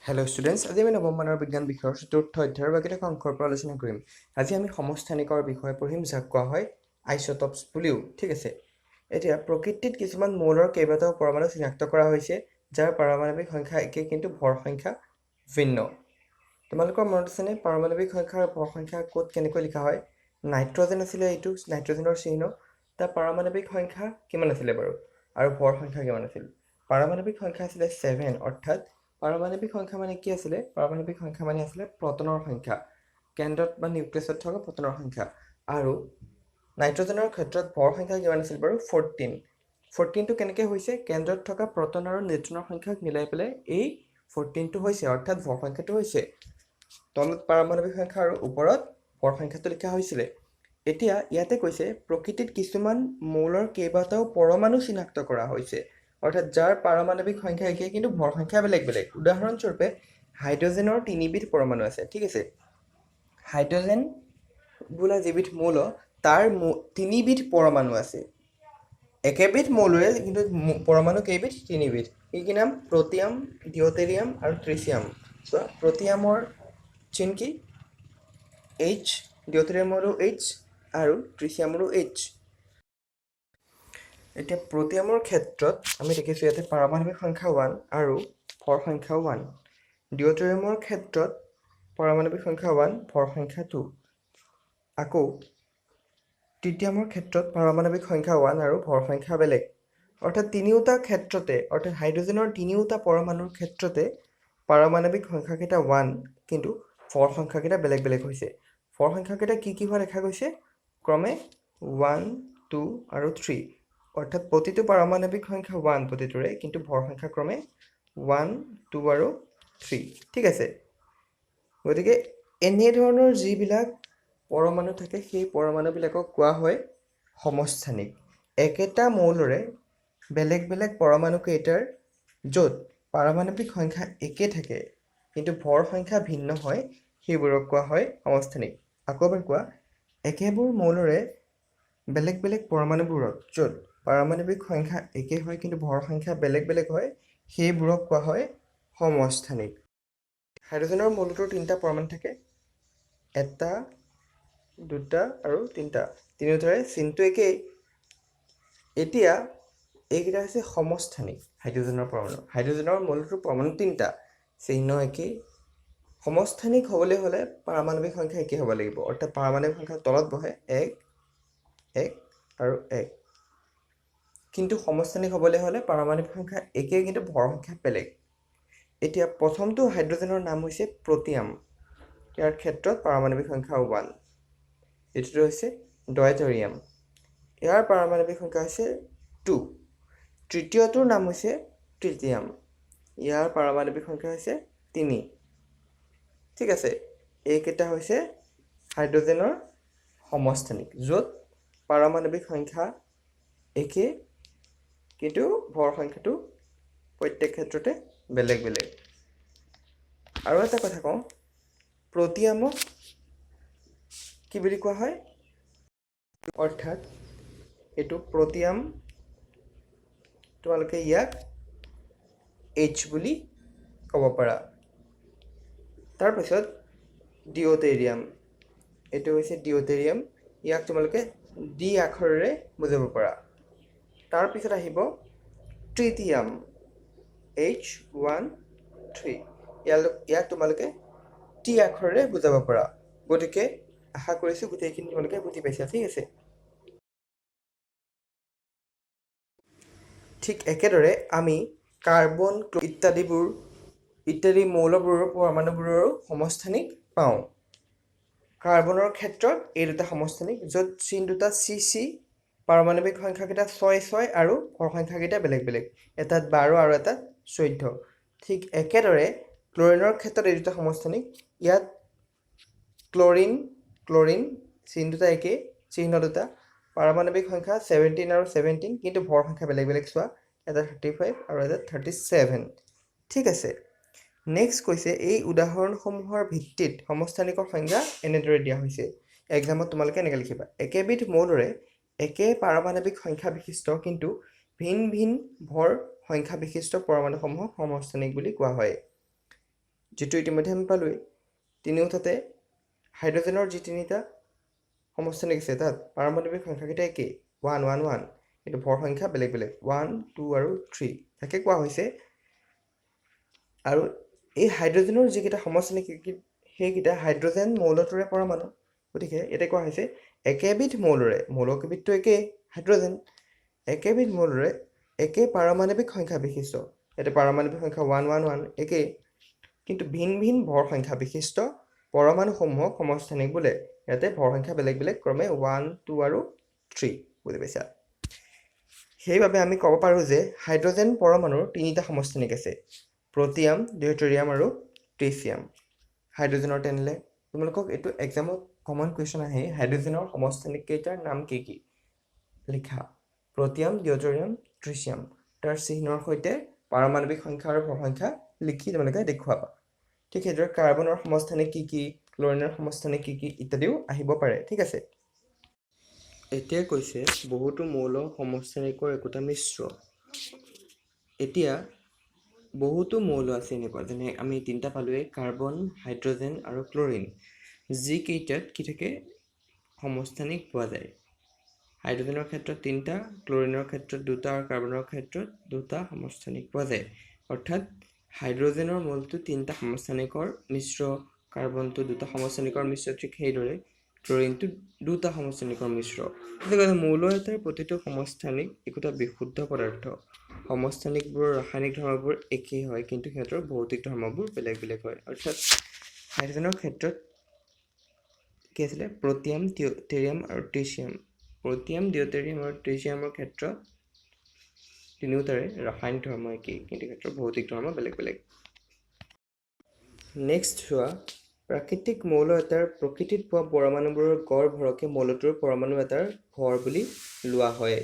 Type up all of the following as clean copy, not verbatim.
Hello' students, আজি আমি নৱম মানৰ বিজ্ঞান বিষয়ৰ চতুৰ্থ অধ্যায়ৰ বাকীটা অংশৰ পৰা আলোচনা কৰিম। আজি আমি সমস্থানিকৰ বিষয়ে পঢ়িম, যাক কোৱা হয় আইচটপছ বুলিও। ঠিক আছে, এতিয়া প্ৰকৃতিত কিছুমান মৌলৰ কেইবাটাও পৰমাণু চিনাক্ত কৰা হৈছে, যাৰ পাৰমাণৱিক সংখ্যা একে কিন্তু ভৰ সংখ্যা ভিন্ন। তোমালোকৰ মনত আছেনে পাৰমাণৱিক সংখ্যা আৰু ভৰ সংখ্যা ক'ত কেনেকৈ লিখা হয়? নাইট্ৰজেন আছিলে, এইটো নাইট্ৰজেনৰ চিহ্ন। তাৰ পাৰমাণৱিক সংখ্যা কিমান আছিলে বাৰু, আৰু ভৰ সংখ্যা কিমান আছিল? পাৰমাণৱিক সংখ্যা আছিলে 7, অৰ্থাৎ পাৰমাণৱিক সংখ্যা মানে কি আছিলে? পাৰমাণৱিক সংখ্যা মানে আছিলে প্ৰটনৰ সংখ্যা, কেন্দ্ৰত বা নিউক্লিয়াছত থকা প্ৰটনৰ সংখ্যা। আৰু নাইট্ৰজেনৰ ক্ষেত্ৰত ভৰ সংখ্যা কিমান আছিল বাৰু? 14। 14টো কেনেকৈ হৈছে? কেন্দ্ৰত থকা প্ৰটন আৰু নিউট্ৰনৰ সংখ্যাক মিলাই পেলাই এই 14টো হৈছে, অৰ্থাৎ ভৰ সংখ্যাটো হৈছে। তলত পাৰমাণৱিক সংখ্যা আৰু ওপৰত ভৰ সংখ্যাটো লিখা হৈছিলে। এতিয়া ইয়াতে কৈছে প্ৰকৃতিত কিছুমান মৌলৰ কেইবাটাও পৰমাণু চিনাক্ত কৰা হৈছে, অৰ্থাৎ যাৰ পাৰমাণৱিক সংখ্যা একে কিন্তু ভৰ সংখ্যা বেলেগ বেলেগ। উদাহৰণস্বৰূপে হাইড্ৰজেনৰ 3বিধ পৰমাণু আছে। ঠিক আছে, হাইড্ৰজেন বোলা যিবিধ মৌল, তাৰ 3বিধ পৰমাণু আছে। একেবিধ মৌলৰে কিন্তু পৰমাণু কেইবিধ? 3বিধ। কি নাম? প্ৰটিয়াম, ডিঅ'টেৰিয়াম আৰু ট্ৰিচিয়াম। চোৱা, প্ৰটিয়ামৰ চিন কি? H, ডিঅ'টেৰিয়ামৰো H আৰু ট্ৰিচিয়ামৰো H। এতিয়া প্ৰটিয়ামৰ ক্ষেত্ৰত আমি দেখিছোঁ ইয়াতে পাৰমাণৱিক সংখ্যা 1 আৰু ভৰ সংখ্যাও 1। ডিঅ'টেৰিয়ামৰ ক্ষেত্ৰত পাৰমাণৱিক সংখ্যা 1, ভৰ সংখ্যা 2। আকৌ ট্ৰিটিয়ামৰ ক্ষেত্ৰত পাৰমাণৱিক সংখ্যা 1 আৰু ভৰ সংখ্যা বেলেগ। অৰ্থাৎ তিনিওটা ক্ষেত্ৰতে, অৰ্থাৎ হাইড্ৰজেনৰ তিনিওটা পৰমাণুৰ ক্ষেত্ৰতে পাৰমাণৱিক সংখ্যাকেইটা 1, কিন্তু ভৰ সংখ্যাকেইটা বেলেগ বেলেগ হৈছে। ভৰ সংখ্যাকেইটা কি হোৱা দেখা গৈছে? ক্ৰমে 1, 2 আৰু 3। অৰ্থাৎ প্ৰতিটো পাৰমাণৱিক সংখ্যা 1 প্ৰতিটোৰে, কিন্তু ভৰ সংখ্যা ক্ৰমে 1, 2 আৰু 3। ঠিক আছে, গতিকে এনেধৰণৰ যিবিলাক পৰমাণু থাকে সেই পৰমাণুবিলাকক কোৱা হয় সমস্থানিক। একেটা মৌলৰে বেলেগ বেলেগ পৰমাণু কেইটাৰ য'ত পাৰমাণৱিক সংখ্যা একে থাকে কিন্তু ভৰ সংখ্যা ভিন্ন হয়, সেইবোৰক কোৱা হয় সমস্থানিক। আকৌ এবাৰ কোৱা, একেবোৰ মৌলৰে বেলেগ বেলেগ পৰমাণুবোৰত য'ত পাৰমাণৱিক সংখ্যা একে হয় কিন্তু ভৰ সংখ্যা বেলেগ বেলেগ হয়, সেইবোৰক কোৱা হয় সমস্থানিক। হাইড্ৰজেনৰ মৌলটোৰ 3টা পৰমাণু থাকে, 1, 2 আৰু 3। তিনিওটাৰে চিনটো একেই। এতিয়া এইকেইটা হৈছে সমস্থানিক হাইড্ৰজেনৰ পৰমাণু। হাইড্ৰজেনৰ মৌলটোৰ পৰমাণু 3টা, চিহ্ন একেই। সমস্থানিক হ'বলৈ হ'লে পাৰমাণৱিক সংখ্যা একে হ'ব লাগিব, অৰ্থাৎ পাৰমাণৱিক সংখ্যা তলত বহে 1, 1 আৰু 1। কিন্তু সমস্থানিক হ'বলৈ হ'লে পাৰমাণৱিক সংখ্যা একে কিন্তু ভৰ সংখ্যা বেলেগ। এতিয়া প্ৰথমটো হাইড্ৰজেনৰ নাম হৈছে প্ৰটিয়াম। ইয়াৰ ক্ষেত্ৰত পাৰমাণৱিক সংখ্যা 1। এইটোতো হৈছে ডয়টেৰিয়াম, ইয়াৰ পাৰমাণৱিক সংখ্যা হৈছে 2। তৃতীয়টোৰ নাম হৈছে ট্ৰিটিয়াম, ইয়াৰ পাৰমাণৱিক সংখ্যা হৈছে 3। ঠিক আছে, এইকেইটা হৈছে হাইড্ৰজেনৰ সমস্থানিক, য'ত পাৰমাণৱিক সংখ্যা একে কিন্তু ভৰ সংখ্যাটো প্ৰত্যেক ক্ষেত্ৰতে বেলেগ বেলেগ। আৰু এটা কথা কওঁ, প্ৰটিয়ামক কি বুলি কোৱা হয়? অৰ্থাৎ এইটো প্ৰটিয়াম, তোমালোকে ইয়াক H বুলি ক'ব পাৰা। তাৰপিছত ডিঅ'টেৰিয়াম, এইটো হৈছে ডিঅ'টেৰিয়াম, ইয়াক তোমালোকে ডি আখৰেৰে বুজাব পাৰা। তাৰপিছত আহিব ট্ৰিটিয়াম, H13, ইয়াক তোমালোকে টি আখৰেৰে বুজাব পাৰা। গতিকে আশা কৰিছোঁ গোটেইখিনি তোমালোকে বুজি পাইছা। ঠিক আছে, ঠিক একেদৰে আমি কাৰ্বন ইত্যাদি মৌলবোৰৰ পৰমাণুবোৰৰো সমস্থানিক পাওঁ। কাৰ্বনৰ ক্ষেত্ৰত এই দুটা সমস্থানিক, য'ত চিন দুটা CC, পাৰমাণৱিক সংখ্যাকেইটা 6, 6 আৰু ভৰ সংখ্যাকেইটা বেলেগ বেলেগ, এটাত 12 আৰু এটাত 14। ঠিক একেদৰে ক্লৰিনৰ ক্ষেত্ৰত এই দুটা সমস্থানিক, ইয়াত ক্লৰিন চিন দুটা একেই, চিহ্ন দুটা, পাৰমাণৱিক সংখ্যা 17 আৰু 17, কিন্তু ভৰ সংখ্যা বেলেগ বেলেগ। চোৱা, এটা 35 আৰু এটা 37। ঠিক আছে, নেক্সট কৈছে এই উদাহৰণসমূহৰ ভিত্তিত সমস্থানিকৰ সংজ্ঞা এনেদৰে দিয়া হৈছে। এক্সামত তোমালোকে এনেকৈ লিখিবা, একেবিধ মৌলৰে একে পাৰমাণৱিক সংখ্যা বিশিষ্ট কিন্তু ভিন ভিন ভৰ সংখ্যা বিশিষ্ট পৰমাণুসমূহক সমস্থানিক বুলি কোৱা হয়। যিটো ইতিমধ্যে আমি পালোঁৱেই তিনিওটাতে হাইড্ৰজেনৰ যি তিনিটা সমস্থানিক আছে তাত পাৰমাণৱিক সংখ্যাকেইটা একেই 1 1 1 কিন্তু ভৰ সংখ্যা বেলেগ বেলেগ 1 2 আৰু 3 তাকে কোৱা হৈছে আৰু এই হাইড্ৰজেনৰ যিকেইটা সমস্থানিক সেইকেইটা হাইড্ৰজেন মৌলটোৰে পৰমাণু গতিকে ইয়াতে কোৱা হৈছে একেবিধ মৌলৰে মৌলকেইবিধটো একেই হাইড্ৰজেন একেবিধ মৌলৰে একে পাৰমাণৱিক সংখ্যা বিশিষ্ট ইয়াতে পাৰমাণৱিক সংখ্যা 1 1 1 একেই কিন্তু ভিন ভিন ভৰ সংখ্যা বিশিষ্ট পৰমাণুসমূহক সমস্থানিক বোলে ইয়াতে ভৰ সংখ্যা বেলেগ বেলেগ ক্ৰমে 1 2 আৰু 3 বুজি পাইছা সেইবাবে আমি ক'ব পাৰোঁ যে হাইড্ৰজেন পৰমাণুৰ তিনিটা সমস্থানিক আছে প্ৰটিয়াম ডিউটেৰিয়াম আৰু ট্ৰিচিয়াম হাইড্ৰজেনৰ তেনেলে তোমালোকক এইটো এক্সামত কমন কুৱেশ্যন আহে হাইড্ৰজেনৰ সমস্থানিক কেইটাৰ নাম কি কি লিখা প্ৰটিয়াম ডিউটেৰিয়াম ট্ৰিচিয়াম তাৰ চিহ্নৰ সৈতে পাৰমাণৱিক সংখ্যা আৰু ভৰ সংখ্যা লিখি তোমালোকে দেখুৱাবা ঠিক সেইদৰে কাৰ্বনৰ সমস্থানিক কি কি ক্লৰিনৰ সমস্থানিক কি কি ইত্যাদিও আহিব পাৰে ঠিক আছে এতিয়া কৈছে বহুতো মৌল সমস্থানিকৰ একোটা মিশ্ৰ এতিয়া বহুতো মৌল আছে এনেকুৱা যেনে আমি তিনিটা পালোঁৱেই কাৰ্বন হাইড্ৰজেন আৰু ক্লৰিন যিকেইটাত কি থাকে সমস্থানিক পোৱা যায় হাইড্ৰজেনৰ ক্ষেত্ৰত তিনিটা ক্লৰিনৰ ক্ষেত্ৰত দুটা আৰু কাৰ্বনৰ ক্ষেত্ৰত দুটা সমস্থানিক পোৱা যায় অৰ্থাৎ হাইড্ৰজেনৰ মৌলটো তিনিটা সমস্থানিকৰ মিশ্ৰ কাৰ্বনটো দুটা সমস্থানিকৰ মিশ্ৰ ঠিক সেইদৰে ক্লৰিনটো দুটা সমস্থানিকৰ মিশ্ৰ গতিকে মৌল এটাৰ প্ৰতিটো সমস্থানিক একোটা বিশুদ্ধ পদাৰ্থ সমস্থানিকবোৰৰ ৰাসায়নিক ধৰ্মবোৰ একেই হয় কিন্তু সিহঁতৰ ভৌতিক ধৰ্মবোৰ বেলেগ বেলেগ হয় অৰ্থাৎ হাইড্ৰজেনৰ ক্ষেত্ৰত কি আছিলে প্ৰটিয়াম ডিউটেৰিয়াম আৰু ট্ৰিচিয়াম প্ৰটিয়াম ডিউটেৰিয়াম আৰু ট্ৰিচিয়ামৰ ক্ষেত্ৰত তিনিওটাৰে ৰাসায়নিক ধৰ্ম একেই কিন্তু ক্ষেত্ৰত ভৌতিক ধৰ্ম বেলেগ বেলেগ নেক্সট চোৱা প্ৰাকৃতিক মৌল এটাৰ প্ৰকৃতিত পোৱা পৰমাণুবোৰৰ গড় ভৰকে মৌলটোৰ পৰমাণু এটাৰ ভৰ বুলি লোৱা হয়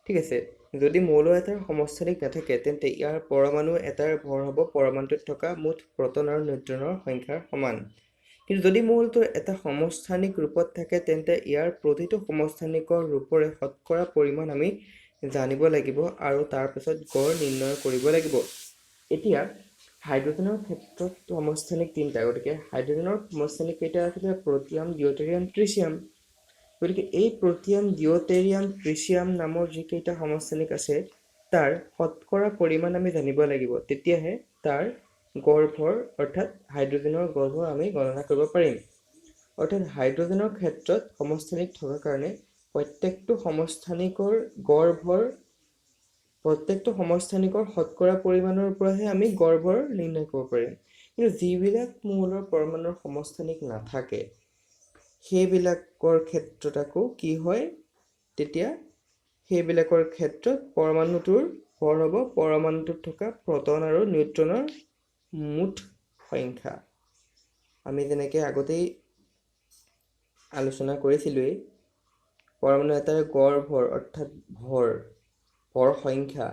ঠিক আছে যদি মৌল এটাৰ সমস্থানিক নাথাকে তেন্তে ইয়াৰ পৰমাণু এটাৰ ভৰ হ'ব পৰমাণুটোত থকা মুঠ প্ৰটন আৰু নিউট্ৰনৰ সংখ্যাৰ সমান কিন্তু যদি মৌলটোৰ এটা সমস্থানিক ৰূপত থাকে তেন্তে ইয়াৰ প্ৰতিটো সমস্থানিকৰ ৰূপৰে শতকৰা পৰিমাণ আমি জানিব লাগিব আৰু তাৰ পাছত গড় নিৰ্ণয় কৰিব লাগিব এতিয়া হাইড্ৰজেনৰ ক্ষেত্ৰত সমস্থানিক তিনিটা গতিকে হাইড্ৰজেনৰ সমস্থানিক কেইটা আছিলে প্ৰটিয়াম ডিউটেৰিয়াম ট্ৰিচিয়াম গতিকে এই প্ৰটিয়াম ডিউটেৰিয়াম ট্ৰিচিয়াম নামৰ যিকেইটা সমস্থানিক আছে তাৰ শতকৰা পৰিমাণ আমি জানিব লাগিব তেতিয়াহে তাৰ গড় ভৰ অৰ্থাৎ হাইড্ৰজেনৰ গড় ভৰ আমি গণনা কৰিব পাৰিম অৰ্থাৎ হাইড্ৰজেনৰ ক্ষেত্ৰত সমস্থানিক থকাৰ কাৰণে প্ৰত্যেকটো সমস্থানিকৰ গড় ভৰ প্ৰত্যেকটো সমস্থানিকৰ শতকৰা পৰিমাণৰ পৰাহে আমি গড় ভৰ নিৰ্ণয় কৰিব পাৰিম কিন্তু যিবিলাক মৌলৰ পৰমাণুৰ সমস্থানিক নাথাকে সেইবিলাকৰ ক্ষেত্ৰত আকৌ কি হয় তেতিয়া সেইবিলাকৰ ক্ষেত্ৰত পৰমাণুটোৰ ভৰ হ'ব পৰমাণুটোত থকা প্ৰটন আৰু নিউট্ৰনৰ মুঠ সংখ্যা আমি যেনেকৈ আগতেই আলোচনা কৰিছিলোঁৱেই পৰমাণু এটাৰ গড় ভৰ অৰ্থাৎ ভৰ সংখ্যা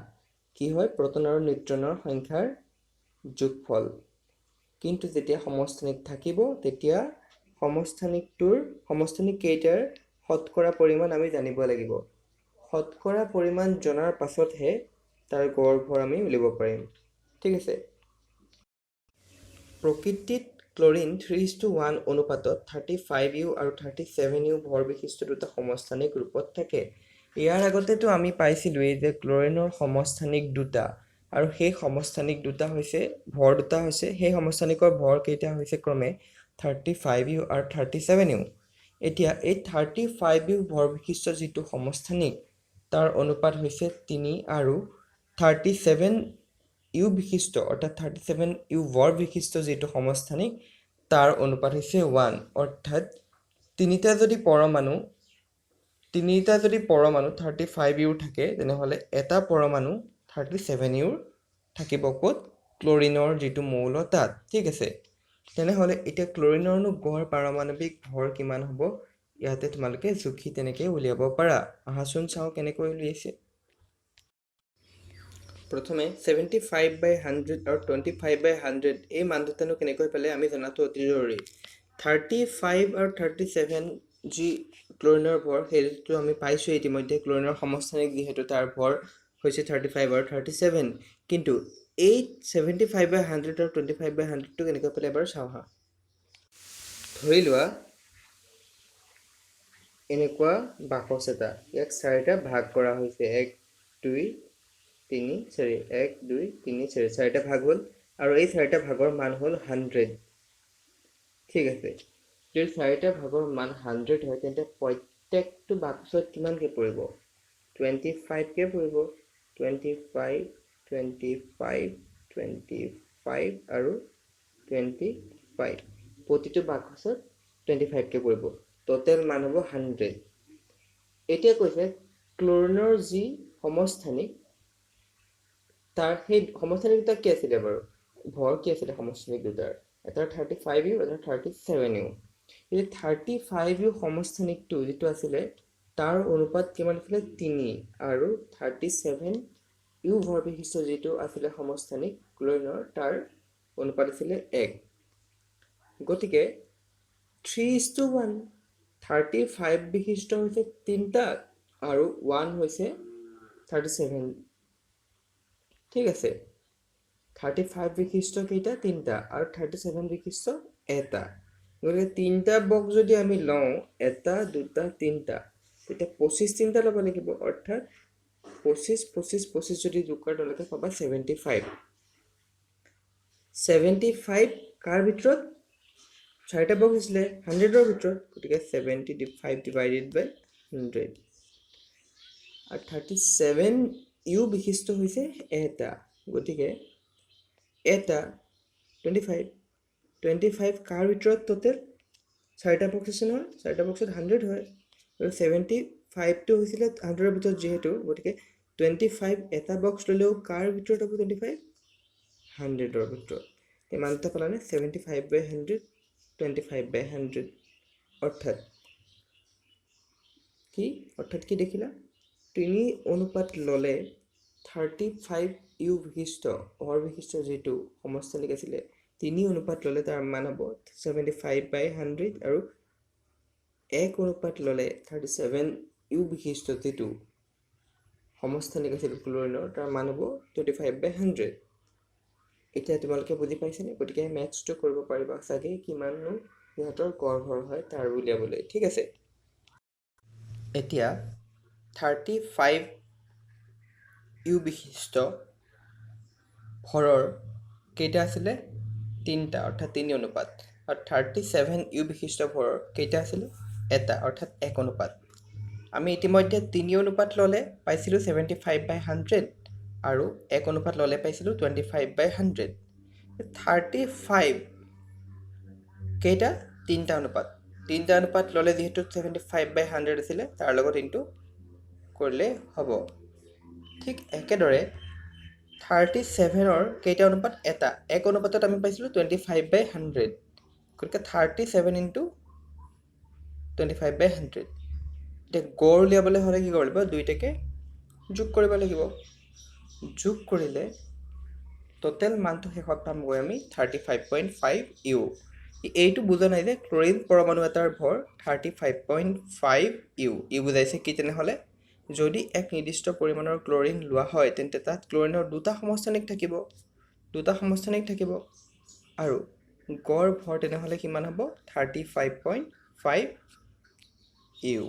কি হয় প্ৰটন আৰু নিউট্ৰনৰ সংখ্যাৰ যোগফল কিন্তু যেতিয়া সমস্থানিক থাকিব তেতিয়া সমস্থানিক কেইটাৰ শতকৰা পৰিমাণ আমি জানিব লাগিব শতকৰা পৰিমাণ জনাৰ পাছতহে তাৰ গড় ভৰ আমি উলিয়াব পাৰিম ঠিক আছে প্ৰকৃতিত ক্লৰিন 3:1 অনুপাতত 35U আৰু 37U ভৰ বিশিষ্ট দুটা সমস্থানিক ৰূপত থাকে ইয়াৰ আগতেতো আমি পাইছিলোঁৱেই যে ক্লৰিনৰ সমস্থানিক দুটা আৰু সেই সমস্থানিক দুটা হৈছে ভৰ দুটা হৈছে সেই সমস্থানিকৰ ভৰ কেইটা হৈছে ক্ৰমে 35U আৰু 37U এতিয়া এই 35U ভৰ বিশিষ্ট যিটো সমস্থানিক তাৰ অনুপাত হৈছে 3 আৰু 37U বিশিষ্ট অৰ্থাৎ 37U ভৰ বিশিষ্ট যিটো সমস্থানিক তাৰ অনুপাত হৈছে 1 অৰ্থাৎ তিনিটা যদি পৰমাণু 35U থাকে তেনেহ'লে এটা পৰমাণু 37U থাকিব ক'ত ক্লৰিনৰ যিটো মৌল তাত ঠিক আছে তেনেহ'লে এতিয়া ক্লৰিনৰনো গড় পাৰমাণৱিক ভৰ কিমান হ'ব ইয়াতে তোমালোকে জুখি তেনেকৈ উলিয়াব পাৰা আহাচোন চাওঁ কেনেকৈ উলিয়াইছে প্ৰথমে 75/100 আৰু 25/100 এই মান দুটানো কেনেকৈ পালে আমি জনাটো অতি জৰুৰী 35 আৰু 37 যি ক্লৰিনৰ ভৰ সেইটো আমি পাইছোঁ ইতিমধ্যে ক্লৰিনৰ সমস্থানিক যিহেতু তাৰ ভৰ হৈছে 35 আৰু 37 কিন্তু এই 75/100 আৰু 25/100টো কেনেকৈ পেলাই এবাৰ চাওঁ হা। ধৰি লোৱা এনেকুৱা বাকচ এটা, ইয়াক 4টা ভাগ কৰা হৈছে, 1 2 3 4, 1 2 3 4, 4টা ভাগ হ'ল আৰু এই 4টা ভাগৰ মান হ'ল 100। ঠিক আছে, যদি 4টা ভাগৰ মান 100 হয় তেন্তে প্ৰত্যেকটো বাকচত কিমানকৈ পৰিব? 25কৈ পৰিব। 25 25 25 আৰু 25, প্ৰতিটো বাকচত 25কৈ পৰিব, টোটেল মান হ'ব 100। এতিয়া কৈছে ক্লৰিনৰ যি সমস্থানিক, তাৰ সেই সমস্থানিক দুটা কি আছিলে বাৰু? ভৰ কি আছিলে সমস্থানিক দুটাৰ? এটাৰ 35U, এটাৰ 37U। এই 35U সমস্থানিকটো যিটো আছিলে তাৰ অনুপাত কিমান আছিলে? 3, আৰু 37U ভৰ বিশিষ্ট যিটো আছিলে সমস্থানিক ক্লৰিনৰ, তাৰ অনুপাত আছিলে 1। গতিকে 3:1, 35 বিশিষ্ট হৈছে 3টা আৰু 1 হৈছে 37। ঠিক আছে, 35 বিশিষ্ট কেইটা? 3টা, আৰু 37 বিশিষ্ট এটা। গতিকে 3টা বক্স যদি আমি লওঁ, 1 2 3টা, তেতিয়া 25 3টা ল'ব লাগিব, অৰ্থাৎ 25 25 25 যদি যোগ কৰা তেওঁলোকে পাবা 75। 75 কাৰ ভিতৰত? 4টা বক্স আছিলে 100ৰ ভিতৰত, গতিকে 75 ডিভাইডেড বাই 100। আৰু 37U বিশিষ্ট হৈছে এটা, গতিকে এটা 25 কাৰ ভিতৰত? টোটেল 4টা বক্স আছে নহয়, 4টা বক্সত 100 হয়, আৰু 75টো হৈছিলে 100ৰ ভিতৰত যিহেতু, গতিকে 25 এটা বক্স ল'লেও কাৰ ভিতৰত হ'ব? 25 100ৰ ভিতৰত। ইমান এটা পালানে? 75/100, 25/100। অৰ্থাৎ কি দেখিলা? 3 অনুপাত ল'লে 35U বিশিষ্ট ভৰ বিশিষ্ট যিটো সমস্থানিক আছিলে, 3 অনুপাত ল'লে তাৰ মান হ'ব 75/100, আৰু 1 অনুপাত ল'লে 37U বিশিষ্ট যিটো সমস্থানিক আছিল ক্লৰিনৰ, তাৰ মান হ'ব 25/100। এতিয়া তোমালোকে বুজি পাইছেনে? গতিকে মেথছটো কৰিব পাৰিবা চাগে কিমাননো সিহঁতৰ গড় ভৰ হয় তাৰ উলিয়াবলৈ। ঠিক আছে, এতিয়া 35U বিশিষ্ট ভৰৰ কেইটা আছিলে? 3টা, অৰ্থাৎ 3 অনুপাত। আৰু 37U বিশিষ্ট ভৰৰ কেইটা আছিলে? এটা, অৰ্থাৎ 1 অনুপাত। আমি ইতিমধ্যে 3 অনুপাত ল'লে পাইছিলোঁ 75/100, আৰু 1 অনুপাত ল'লে পাইছিলোঁ 25/100। 35 কেইটা? 3টা অনুপাত। 3টা অনুপাত ল'লে যিহেতু 75/100 আছিলে, তাৰ লগত ইনটু কৰিলে হ'ব। ঠিক একেদৰে 37ৰ কেইটা অনুপাত? এটা, 1 অনুপাতত আমি পাইছিলোঁ 25/100, গতিকে 37 ইনটু 25/100। এতিয়া গড় উলিয়াবলৈ হ'লে কি কৰিব লাগিব? দুইটাকে যোগ কৰিব লাগিব। যোগ কৰিলে টোটেল মানটো শেষত পামগৈ আমি 35.5U। এইটো বুজা নাই যে ক্লৰিন পৰমাণু এটাৰ ভৰ 35.5U। বুজাইছে কি তেনেহ'লে? যদি এক নিৰ্দিষ্ট পৰিমাণৰ ক্লৰিন লোৱা হয় তেন্তে তাত ক্লৰিনৰ দুটা সমস্থানিক থাকিব, আৰু গড় ভৰ তেনেহ'লে কিমান হ'ব? 35.5U।